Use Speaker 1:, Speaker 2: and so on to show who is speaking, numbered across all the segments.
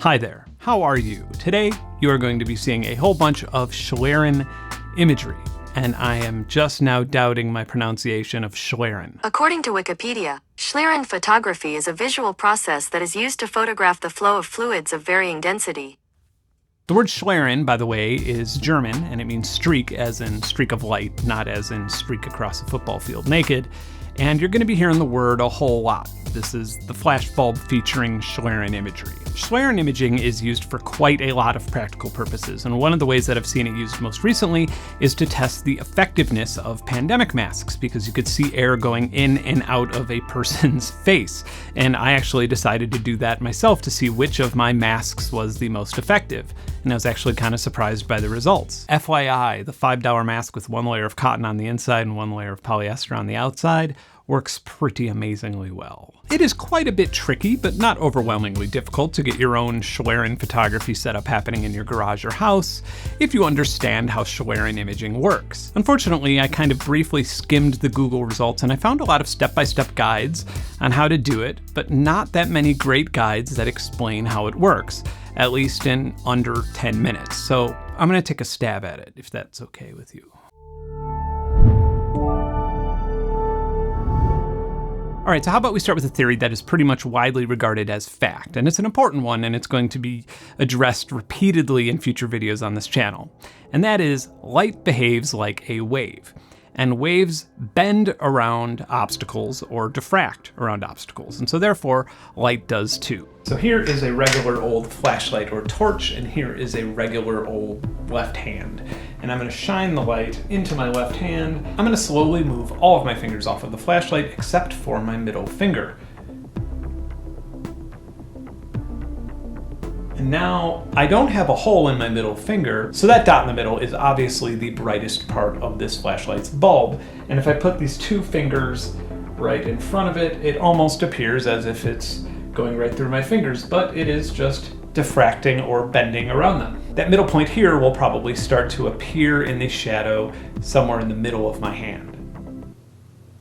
Speaker 1: Hi there, how are you? Today, you are going to be seeing a whole bunch of Schlieren imagery, and I am just now doubting my pronunciation of Schlieren.
Speaker 2: According to Wikipedia, Schlieren photography is a visual process that is used to photograph the flow of fluids of varying density.
Speaker 1: The word Schlieren, by the way, is German, and it means streak as in streak of light, not as in streak across a football field naked. And you're going to be hearing the word a whole lot. This is the flashbulb featuring Schlieren imagery. Schlieren imaging is used for quite a lot of practical purposes, and one of the ways that I've seen it used most recently is to test the effectiveness of pandemic masks, because you could see air going in and out of a person's face. And I actually decided to do that myself to see which of my masks was the most effective. And I was actually kind of surprised by the results. FYI, the $5 mask with one layer of cotton on the inside and one layer of polyester on the outside works pretty amazingly well. It is quite a bit tricky, but not overwhelmingly difficult to get your own Schlieren photography setup happening in your garage or house if you understand how Schlieren imaging works. Unfortunately, I kind of briefly skimmed the Google results and I found a lot of step-by-step guides on how to do it, but not that many great guides that explain how it works, at least in under 10 minutes. So I'm gonna take a stab at it, if that's okay with you. All right, so how about we start with a theory that is pretty much widely regarded as fact, and it's an important one, and it's going to be addressed repeatedly in future videos on this channel. And that is, light behaves like a wave. And waves bend around obstacles or diffract around obstacles. And so therefore, light does too. So here is a regular old flashlight or torch, and here is a regular old left hand. And I'm gonna shine the light into my left hand. I'm gonna slowly move all of my fingers off of the flashlight except for my middle finger. And now I don't have a hole in my middle finger, so that dot in the middle is obviously the brightest part of this flashlight's bulb. And if I put these two fingers right in front of it, it almost appears as if it's going right through my fingers, but it is just diffracting or bending around them. That middle point here will probably start to appear in the shadow somewhere in the middle of my hand.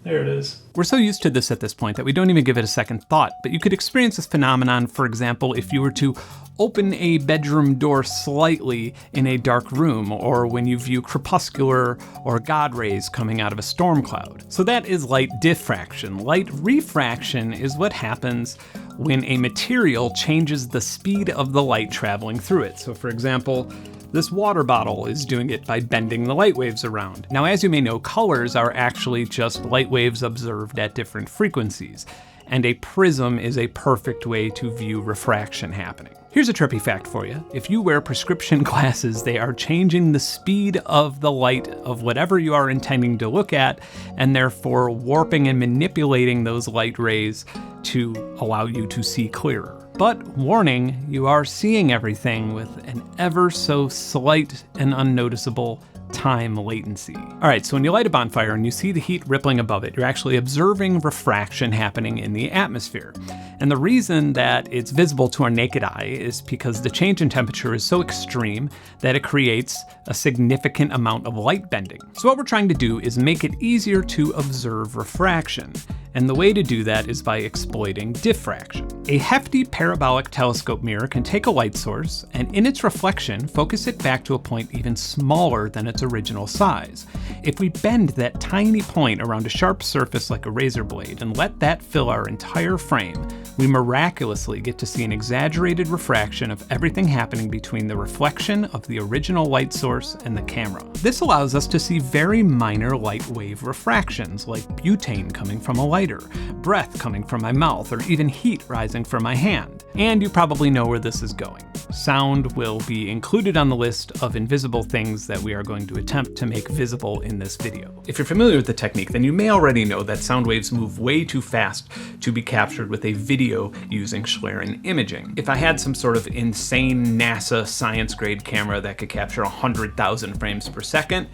Speaker 1: There it is. We're so used to this at this point that we don't even give it a second thought, but you could experience this phenomenon, for example, if you were to open a bedroom door slightly in a dark room, or when you view crepuscular or God rays coming out of a storm cloud. So that is light diffraction. Light refraction is what happens when a material changes the speed of the light traveling through it. So for example, this water bottle is doing it by bending the light waves around. Now, as you may know, colors are actually just light waves observed at different frequencies, and a prism is a perfect way to view refraction happening. Here's a trippy fact for you. If you wear prescription glasses, they are changing the speed of the light of whatever you are intending to look at, and therefore warping and manipulating those light rays to allow you to see clearer. But warning, you are seeing everything with an ever so slight and unnoticeable time latency. All right, so when you light a bonfire and you see the heat rippling above it, you're actually observing refraction happening in the atmosphere. And the reason that it's visible to our naked eye is because the change in temperature is so extreme that it creates a significant amount of light bending. So what we're trying to do is make it easier to observe refraction. And the way to do that is by exploiting diffraction. A hefty parabolic telescope mirror can take a light source and in its reflection, focus it back to a point even smaller than its original size. If we bend that tiny point around a sharp surface like a razor blade and let that fill our entire frame, we miraculously get to see an exaggerated refraction of everything happening between the reflection of the original light source and the camera. This allows us to see very minor light wave refractions, like butane coming from a lighter, breath coming from my mouth, or even heat rising from my hand. And you probably know where this is going. Sound will be included on the list of invisible things that we are going to attempt to make visible in this video. If you're familiar with the technique, then you may already know that sound waves move way too fast to be captured with a video using Schlieren imaging. If I had some sort of insane NASA science-grade camera that could capture 100,000 frames per second,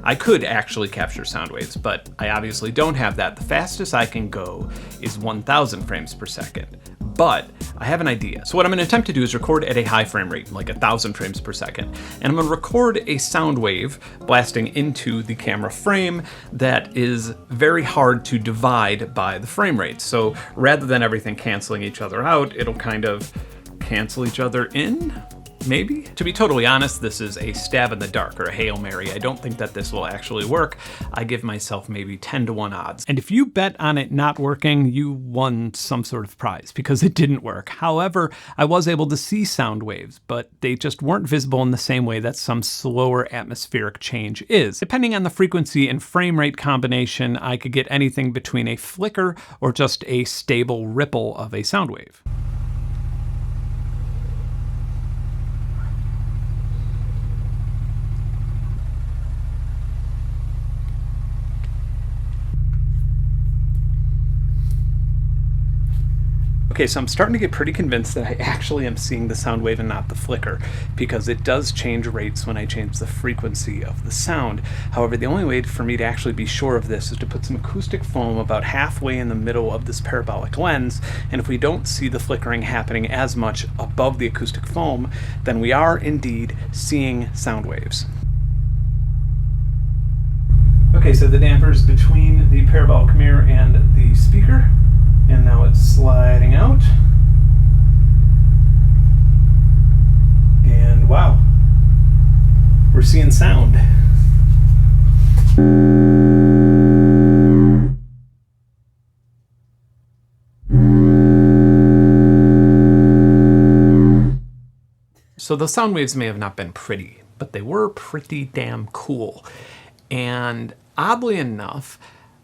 Speaker 1: I could actually capture sound waves, but I obviously don't have that. The fastest I can go is 1,000 frames per second. But I have an idea. So what I'm going to attempt to do is record at a high frame rate, like 1,000 frames per second. And I'm going to record a sound wave blasting into the camera frame that is very hard to divide by the frame rate. So rather than everything canceling each other out, it'll kind of cancel each other in? Maybe? To be totally honest, this is a stab in the dark, or a Hail Mary. I don't think that this will actually work. I give myself maybe 10-to-1 odds. And if you bet on it not working, you won some sort of prize, because it didn't work. However, I was able to see sound waves, but they just weren't visible in the same way that some slower atmospheric change is. Depending on the frequency and frame rate combination, I could get anything between a flicker or just a stable ripple of a sound wave. Okay, so I'm starting to get pretty convinced that I actually am seeing the sound wave and not the flicker, because it does change rates when I change the frequency of the sound. However, the only way for me to actually be sure of this is to put some acoustic foam about halfway in the middle of this parabolic lens, and if we don't see the flickering happening as much above the acoustic foam, then we are indeed seeing sound waves. Okay, so the damper's between the parabolic mirror and the speaker. And now it's sliding out. And wow, we're seeing sound. So the sound waves may have not been pretty, but they were pretty damn cool. And oddly enough,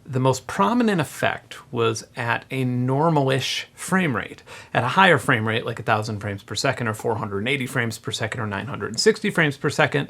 Speaker 1: the most prominent effect was at a normal-ish frame rate. At a higher frame rate, like 1,000 frames per second, or 480 frames per second, or 960 frames per second,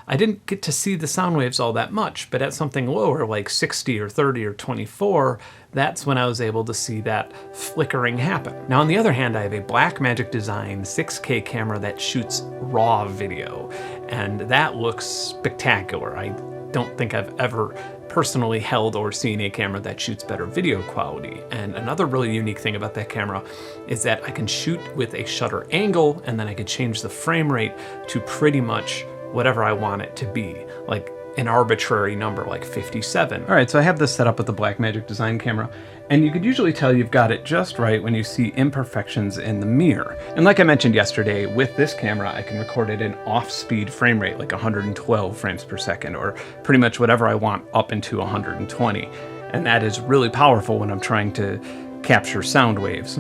Speaker 1: I didn't get to see the sound waves all that much, but at something lower, like 60 or 30 or 24, that's when I was able to see that flickering happen. Now, on the other hand, I have a Blackmagic Design 6K camera that shoots raw video, and that looks spectacular. I don't think I've ever personally held or seen a camera that shoots better video quality. And another really unique thing about that camera is that I can shoot with a shutter angle, and then I can change the frame rate to pretty much whatever I want it to be, like an arbitrary number like 57. All right, so I have this set up with the Blackmagic Design camera, and you could usually tell you've got it just right when you see imperfections in the mirror. And like I mentioned yesterday, with this camera, I can record it in off-speed frame rate, like 112 frames per second, or pretty much whatever I want up into 120. And that is really powerful when I'm trying to capture sound waves.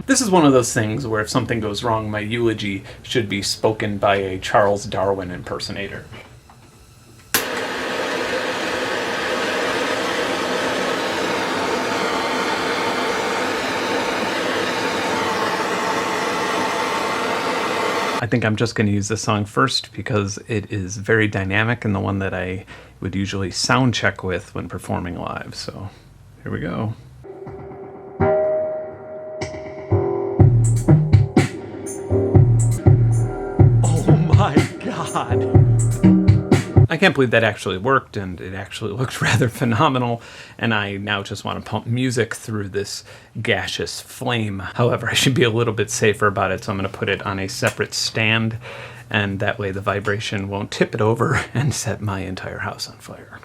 Speaker 1: This is one of those things where if something goes wrong, my eulogy should be spoken by a Charles Darwin impersonator. I think I'm just going to use this song first because it is very dynamic and the one that I would usually sound check with when performing live. So here we go. God. I can't believe that actually worked, and it actually looked rather phenomenal, and I now just want to pump music through this gaseous flame. However, I should be a little bit safer about it, so I'm going to put it on a separate stand, and that way the vibration won't tip it over and set my entire house on fire.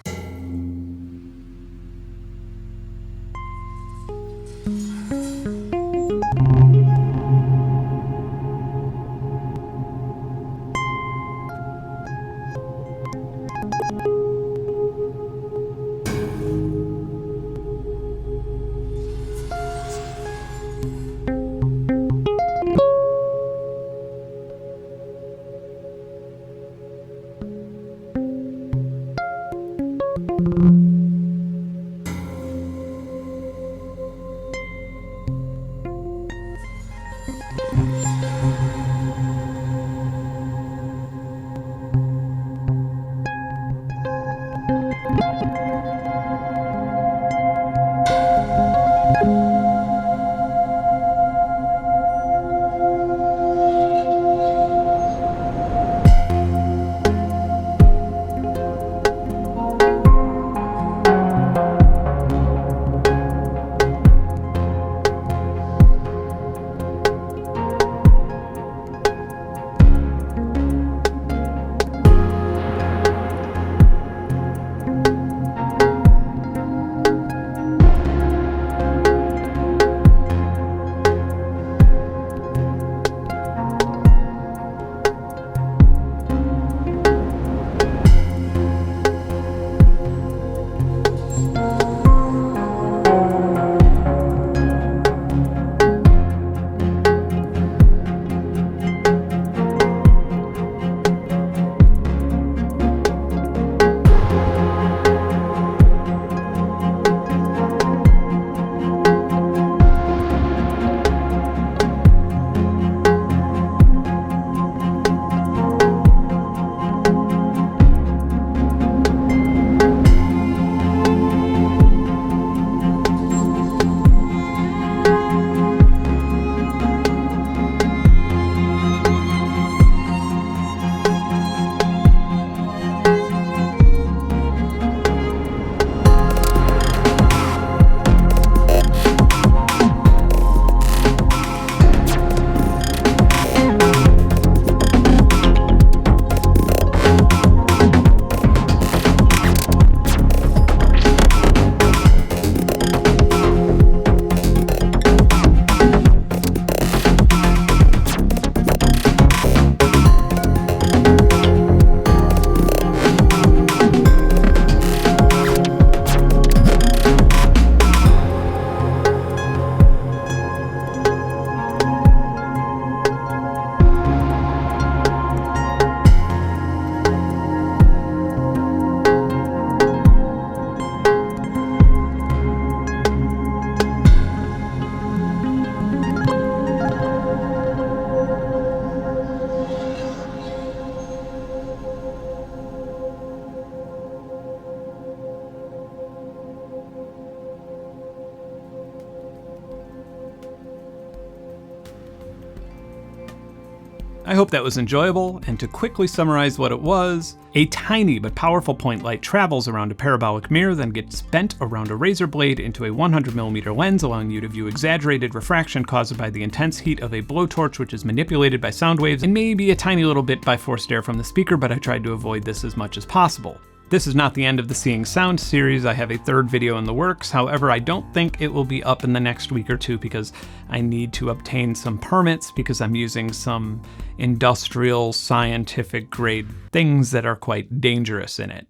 Speaker 1: I hope that was enjoyable, and to quickly summarize what it was, a tiny but powerful point light travels around a parabolic mirror, then gets bent around a razor blade into a 100mm lens, allowing you to view exaggerated refraction caused by the intense heat of a blowtorch, which is manipulated by sound waves, and maybe a tiny little bit by forced air from the speaker, but I tried to avoid this as much as possible. This is not the end of the Seeing Sound series. I have a third video in the works. However, I don't think it will be up in the next week or two because I need to obtain some permits because I'm using some industrial, scientific grade things that are quite dangerous in it.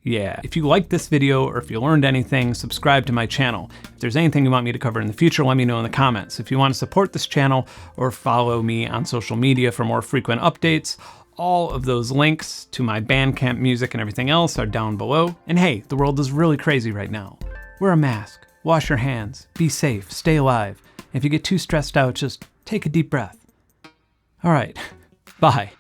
Speaker 1: Yeah, if you liked this video or if you learned anything, subscribe to my channel. If there's anything you want me to cover in the future, let me know in the comments. If you want to support this channel or follow me on social media for more frequent updates, all of those links to my Bandcamp music and everything else are down below. And hey, the world is really crazy right now. Wear a mask, wash your hands, be safe, stay alive. If you get too stressed out, just take a deep breath. All right, bye.